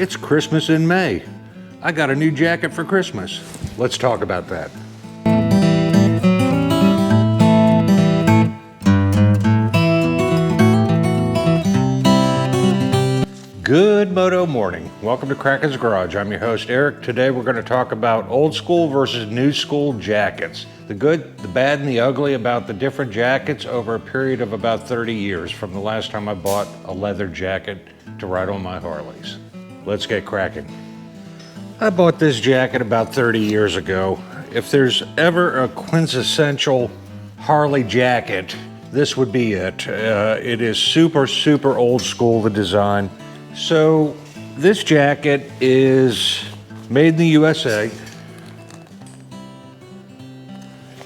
It's Christmas in May. I got a new jacket for Christmas. Let's talk about that. Good Moto morning. Welcome to Kraken's Garage. I'm your host, Eric. Today we're going to talk about old school versus new school jackets. The good, the bad, and the ugly about the different jackets over a period of about 30 years from the last time I bought a leather jacket to ride on my Harleys. Let's get cracking. I bought this jacket about 30 years ago. If there's ever a quintessential Harley jacket, this would be it. It is super old school, the design. So this jacket is made in the USA.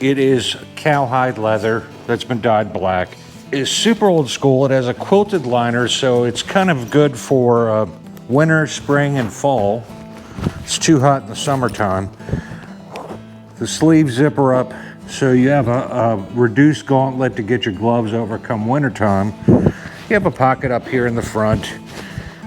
It is cowhide leather that's been dyed black. It is super old school. It has a quilted liner, so it's kind of good for winter, spring, and fall. It's too hot in the summertime. The sleeves zipper up, so you have a reduced gauntlet to get your gloves over come wintertime. You have a pocket up here in the front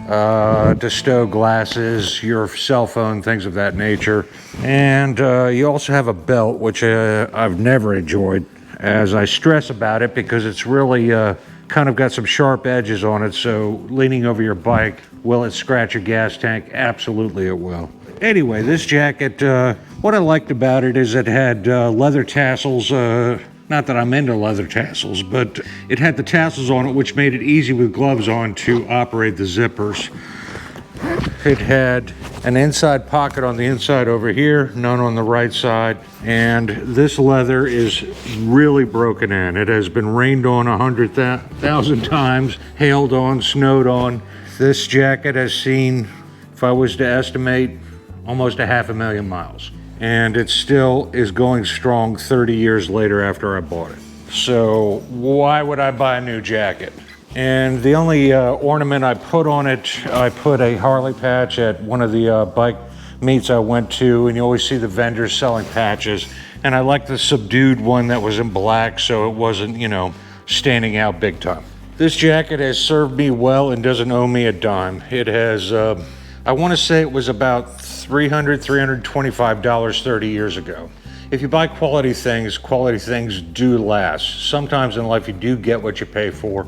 to stow glasses, your cell phone, things of that nature. And you also have a belt, which I've never enjoyed, as I stress about it because it's really kind of got some sharp edges on it, so leaning over your bike, will it scratch your gas tank? Absolutely it will. Anyway, this jacket, what I liked about it is it had leather tassels. Not that I'm into leather tassels, but it had the tassels on it, which made it easy with gloves on to operate the zippers. It had an inside pocket on the inside over here, none on the right side, and this leather is really broken in. It has been rained on 100,000 times, hailed on, snowed on. This jacket has seen, if I was to estimate, almost 500,000 miles. And it still is going strong 30 years later after I bought it. So why would I buy a new jacket? And the only ornament I put on it, I put a Harley patch at one of the bike meets I went to, and you always see the vendors selling patches. And I like the subdued one that was in black, so it wasn't, standing out big time. This jacket has served me well and doesn't owe me a dime. It has, I want to say it was about $300, $325 30 years ago. If you buy quality things do last. Sometimes in life you do get what you pay for.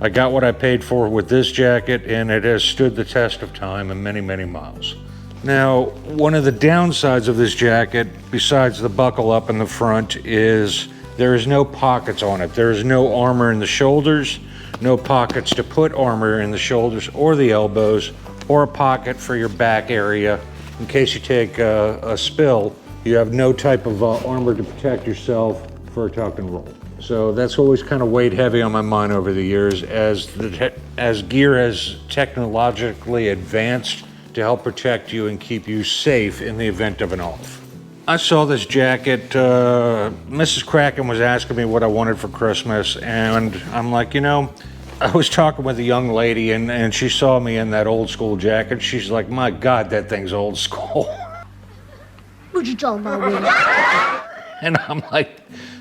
I got what I paid for with this jacket, and it has stood the test of time and many miles. Now, one of the downsides of this jacket, besides the buckle up in the front, is there is no pockets on it. There is no armor in the shoulders, no pockets to put armor in the shoulders or the elbows, or a pocket for your back area. In case you take a spill, you have no type of armor to protect yourself for a tuck and roll. So that's always kind of weighed heavy on my mind over the years as gear has technologically advanced to help protect you and keep you safe in the event of an off. I saw this jacket, Mrs. Kraken was asking me what I wanted for Christmas, and I'm like, I was talking with a young lady and she saw me in that old school jacket. She's like, my God, that thing's old school. What you talking about, really? And I'm like,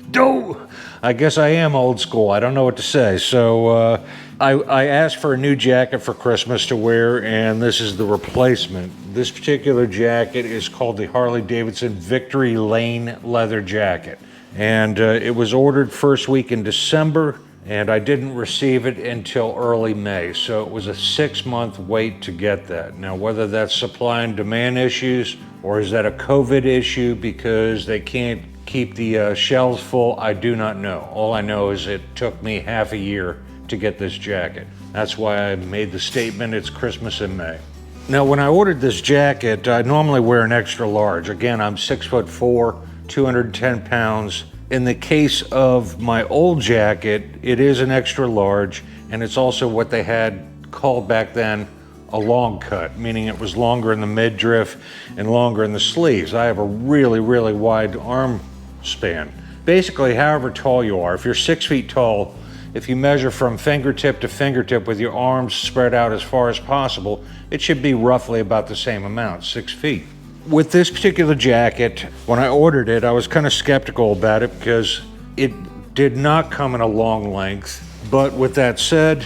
dude, I guess I am old school. I don't know what to say. So I asked for a new jacket for Christmas to wear, and this is the replacement. This particular jacket is called the Harley-Davidson Victory Lane leather jacket. And it was ordered first week in December, and I didn't receive it until early May. So it was a 6-month wait to get that. Now, whether that's supply and demand issues, or is that a COVID issue because they can't keep the shelves full, I do not know. All I know is it took me half a year to get this jacket. That's why I made the statement, it's Christmas in May. Now, when I ordered this jacket, I normally wear an extra large. Again, I'm 6'4", 210 pounds. In the case of my old jacket, it is an extra large, and it's also what they had called back then a long cut, meaning it was longer in the midriff and longer in the sleeves. I have a really wide arm span. Basically, however tall you are, if you're 6 feet tall, if you measure from fingertip to fingertip with your arms spread out as far as possible, it should be roughly about the same amount, 6 feet. With this particular jacket, when I ordered it, I was kind of skeptical about it because it did not come in a long length. But with that said,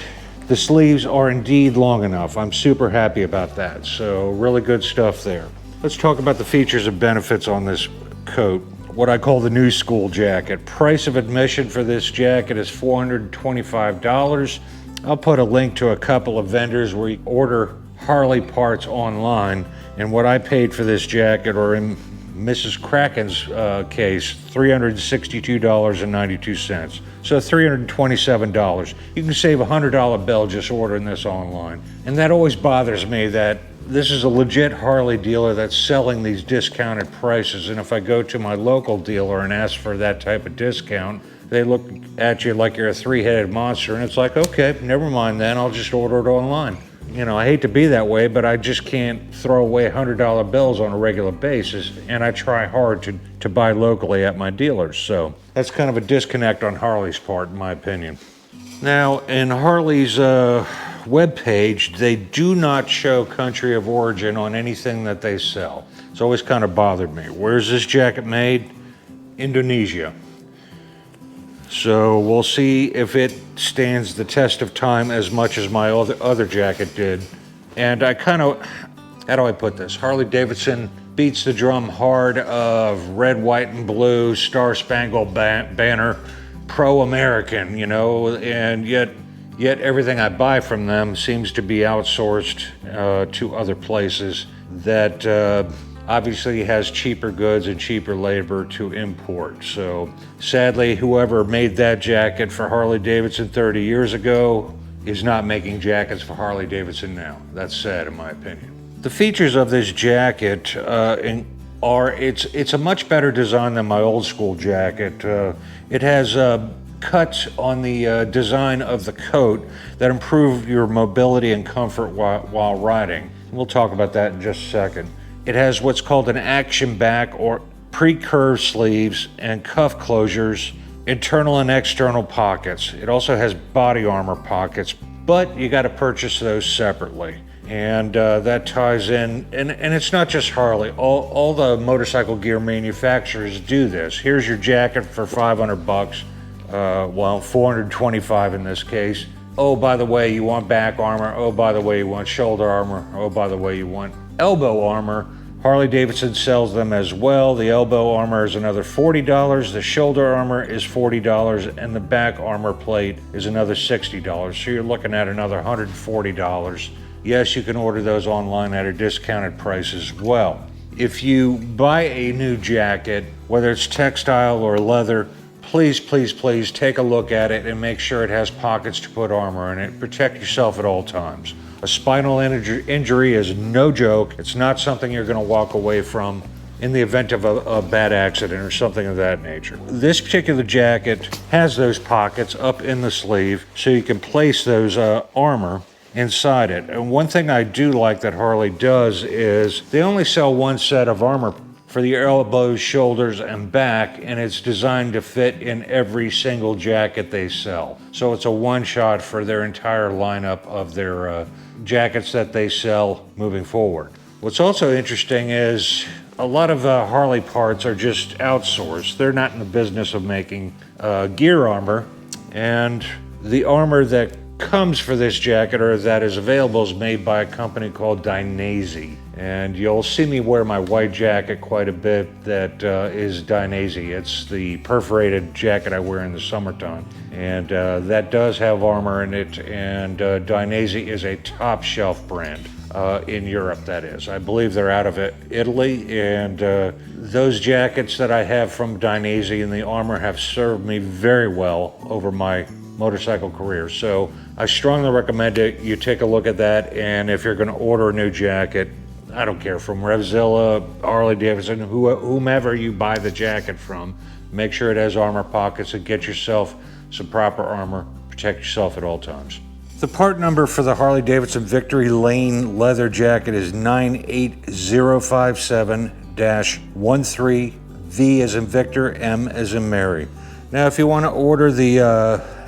The sleeves are indeed long enough. I'm super happy about that. So really good stuff there. Let's talk about the features and benefits on this coat. What I call the new school jacket. Price of admission for this jacket is $425. I'll put a link to a couple of vendors where you order Harley parts online, and what I paid for this jacket, or in Mrs. Kraken's case, $362.92. So $327. You can save a $100 bill just ordering this online. And that always bothers me that this is a legit Harley dealer that's selling these discounted prices, and if I go to my local dealer and ask for that type of discount, they look at you like you're a three-headed monster, and it's like, okay, never mind then, I'll just order it online. You know, I hate to be that way, but I just can't throw away $100 bills on a regular basis, and I try hard to buy locally at my dealers. So that's kind of a disconnect on Harley's part, in my opinion. Now, in Harley's webpage, they do not show country of origin on anything that they sell. It's always kind of bothered me. Where's this jacket made? Indonesia. So we'll see if it stands the test of time as much as my other jacket did. And I kind of, how do I put this? Harley-Davidson beats the drum hard of red, white, and blue, star-spangled banner, pro-American, you know, and yet everything I buy from them seems to be outsourced to other places that obviously has cheaper goods and cheaper labor to import. So sadly, whoever made that jacket for Harley-Davidson 30 years ago is not making jackets for Harley-Davidson now. That's sad in my opinion. The features of this jacket it's a much better design than my old school jacket. It has cuts on the design of the coat that improve your mobility and comfort while riding. We'll talk about that in just a second. It has what's called an action back or pre-curved sleeves and cuff closures, internal and external pockets. It also has body armor pockets, but you got to purchase those separately. And that ties in, and it's not just Harley. All the motorcycle gear manufacturers do this. Here's your jacket for $500. Well, 425 in this case. Oh, by the way, you want back armor. Oh, by the way, you want shoulder armor. Oh, by the way, you want elbow armor. Harley-Davidson sells them as well. The elbow armor is another $40. The shoulder armor is $40, and the back armor plate is another $60. So you're looking at another $140. Yes, you can order those online at a discounted price as well. If you buy a new jacket, whether it's textile or leather, please take a look at it and make sure it has pockets to put armor in it. Protect yourself at all times. A spinal injury is no joke. It's not something you're going to walk away from in the event of a bad accident or something of that nature. This particular jacket has those pockets up in the sleeve so you can place those armor inside it. And one thing I do like that Harley does is they only sell one set of armor for the elbows, shoulders, and back, and it's designed to fit in every single jacket they sell. So it's a one-shot for their entire lineup of their jackets that they sell moving forward. What's also interesting is a lot of Harley parts are just outsourced. They're not in the business of making gear armor, and the armor that comes for this jacket or that is available is made by a company called Dainese. And you'll see me wear my white jacket quite a bit that is Dainese. It's the perforated jacket I wear in the summertime. And that does have armor in it, and Dainese is a top shelf brand in Europe, that is. I believe they're out of Italy, and those jackets that I have from Dainese and the armor have served me very well over my motorcycle career. So I strongly recommend it. You take a look at that, and if you're going to order a new jacket, I don't care, from Revzilla, Harley-Davidson, whomever you buy the jacket from, make sure it has armor pockets and get yourself some proper armor. Protect yourself at all times. The part number for the Harley-Davidson Victory Lane leather jacket is 98057-13, V as in Victor, M as in Mary. Now, if you want to order the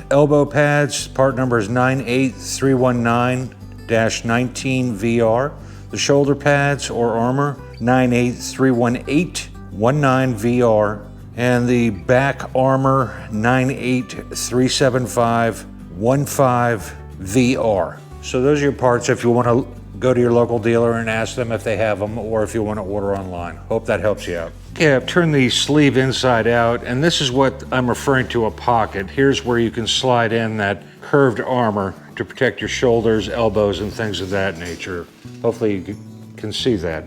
elbow pads, part number is 98319-19VR. The shoulder pads or armor, 98318-19VR. And the back armor, 98375-15 VR. So those are your parts if you want to go to your local dealer and ask them if they have them, or if you want to order online. Hope that helps you out. Okay, I've turned the sleeve inside out, and this is what I'm referring to, a pocket. Here's where you can slide in that curved armor to protect your shoulders, elbows, and things of that nature. Hopefully you can see that.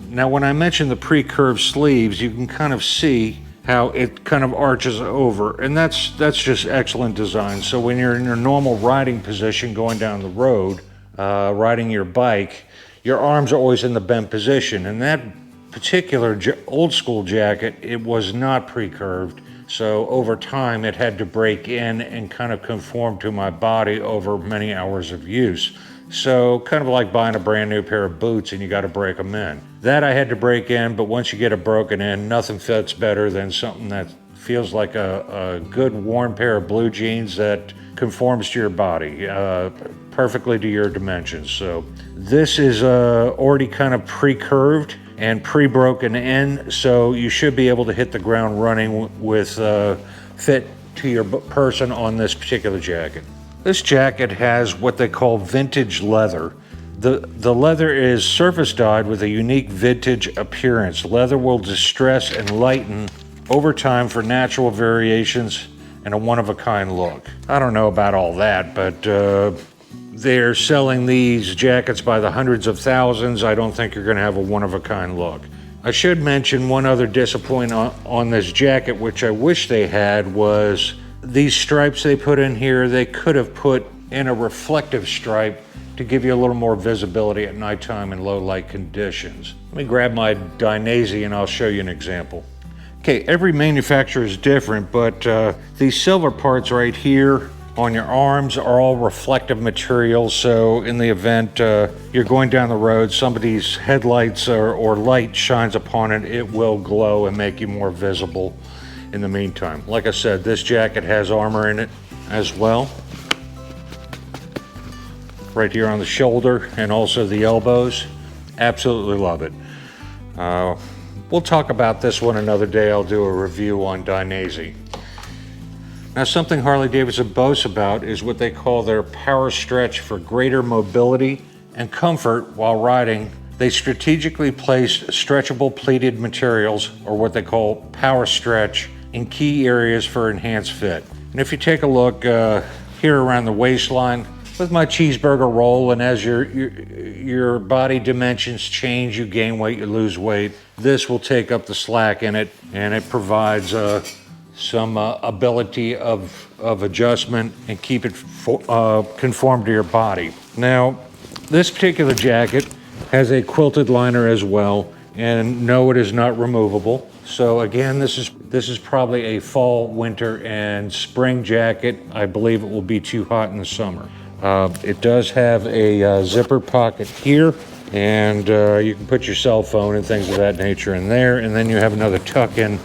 Now, when I mention the pre-curved sleeves, you can kind of see how it kind of arches over, and that's just excellent design. So when you're in your normal riding position going down the road, riding your bike, your arms are always in the bent position, and that particular old school jacket, it was not pre-curved, so over time it had to break in and kind of conform to my body over many hours of use. So kind of like buying a brand new pair of boots and you got to break them in. That I had to break in, but once you get it broken in, nothing fits better than something that feels like a good worn pair of blue jeans that conforms to your body, perfectly to your dimensions. So this is already kind of pre-curved and pre-broken in, so you should be able to hit the ground running with fit to your person on this particular jacket. This jacket has what they call vintage leather. The leather is surface dyed with a unique vintage appearance. Leather will distress and lighten over time for natural variations and a one-of-a-kind look. I don't know about all that, but they're selling these jackets by the hundreds of thousands. I don't think you're gonna have a one-of-a-kind look. I should mention one other disappointment on this jacket, which I wish they had, was these stripes they put in here. They could have put in a reflective stripe to give you a little more visibility at nighttime in low light conditions. Let me grab my Dainese and I'll show you an example. Okay, every manufacturer is different, but these silver parts right here on your arms are all reflective materials, so in the event you're going down the road, somebody's headlights or light shines upon it, it will glow and make you more visible in the meantime. Like I said, this jacket has armor in it as well, right here on the shoulder and also the elbows. Absolutely love it. We'll talk about this one another day. I'll do a review on Dainese. Now, something Harley-Davidson boasts about is what they call their power stretch. For greater mobility and comfort while riding, they strategically placed stretchable pleated materials, or what they call power stretch, in key areas for enhanced fit. And if you take a look here around the waistline, with my cheeseburger roll, and as your body dimensions change, you gain weight, you lose weight, this will take up the slack in it, and it provides some ability of adjustment and keep it conform to your body. Now, this particular jacket has a quilted liner as well, and no, it is not removable. So again, this is probably a fall, winter, and spring jacket. I believe it will be too hot in the summer. It does have a zipper pocket here, and you can put your cell phone and things of that nature in there, and then you have another tuck-in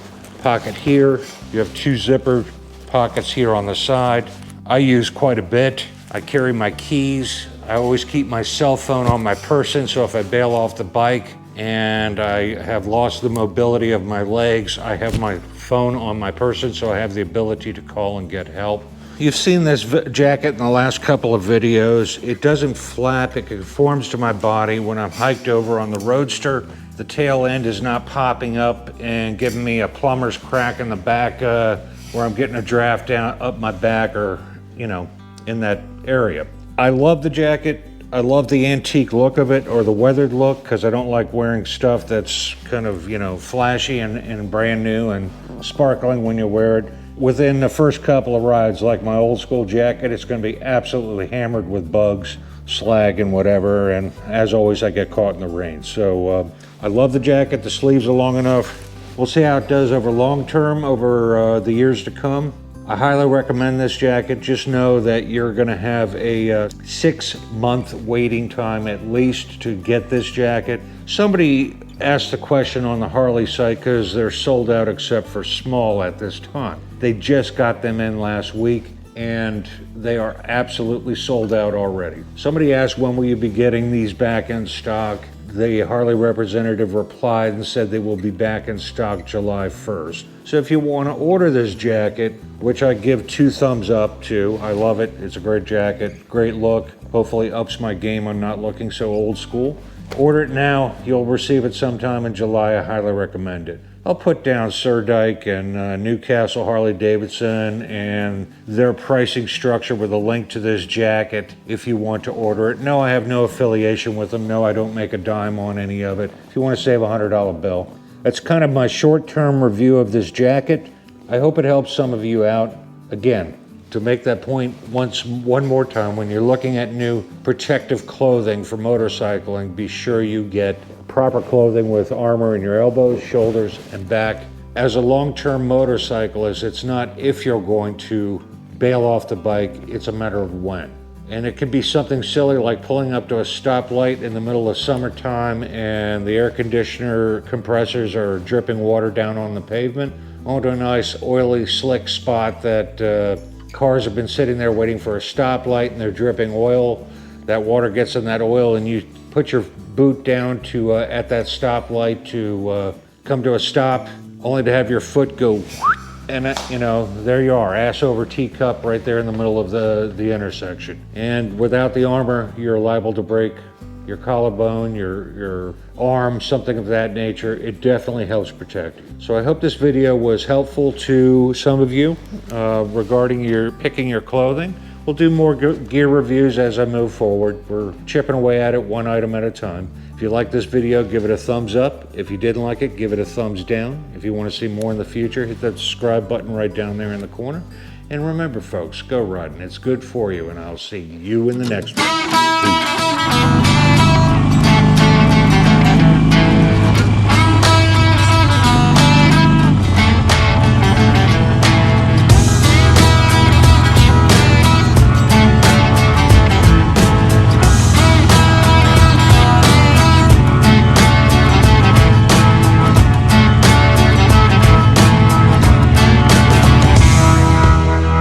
pocket here. You have two zipper pockets here on the side. I use quite a bit. I carry my keys. I always keep my cell phone on my person, so if I bail off the bike and I have lost the mobility of my legs, I have my phone on my person, so I have the ability to call and get help. You've seen this jacket in the last couple of videos. It doesn't flap, it conforms to my body. When I'm hiked over on the Roadster, the tail end is not popping up and giving me a plumber's crack in the back where I'm getting a draft down up my back, or, you know, in that area. I love the jacket. I love the antique look of it, or the weathered look, because I don't like wearing stuff that's kind of, you know, flashy and brand new and sparkling when you wear it. Within the first couple of rides, like my old school jacket, it's going to be absolutely hammered with bugs, slag, and whatever. And as always, I get caught in the rain. So I love the jacket. The sleeves are long enough. We'll see how it does over long term, over the years to come. I highly recommend this jacket. Just know that you're going to have a 6-month waiting time at least to get this jacket. Somebody asked the question on the Harley site, because they're sold out except for small at this time. They just got them in last week, and they are absolutely sold out already. Somebody asked, when will you be getting these back in stock? the Harley representative replied and said they will be back in stock July 1st. So if you want to order this jacket, which I give 2 thumbs up to, I love it. It's a great jacket, great look. Hopefully ups my game on not looking so old school. Order it now. You'll receive it sometime in July. I highly recommend it. I'll put down Surdyke and Newcastle Harley-Davidson and their pricing structure with a link to this jacket if you want to order it. No, I have no affiliation with them. No, I don't make a dime on any of it. If you want to save a $100 bill. That's kind of my short-term review of this jacket. I hope it helps some of you out. Again, to make that point one more time, when you're looking at new protective clothing for motorcycling, be sure you get proper clothing with Armour in your elbows, shoulders, and back. As a long-term motorcyclist, it's not if you're going to bail off the bike, it's a matter of when. And it could be something silly like pulling up to a stoplight in the middle of summertime and the air conditioner compressors are dripping water down on the pavement onto a nice oily slick spot that cars have been sitting there waiting for a stoplight and they're dripping oil. That water gets in that oil and you put your boot down to at that stoplight to come to a stop, only to have your foot go, and there you are, ass over teacup right there in the middle of the intersection. And without the Armour, you're liable to break your collarbone, your arm, something of that nature. It definitely helps protect you. So I hope this video was helpful to some of you regarding picking your clothing. We'll do more gear reviews as I move forward. We're chipping away at it one item at a time. If you like this video, give it a thumbs up. If you didn't like it, give it a thumbs down. If you want to see more in the future, hit that subscribe button right down there in the corner. And remember, folks, go riding. It's good for you, and I'll see you in the next one. Peace.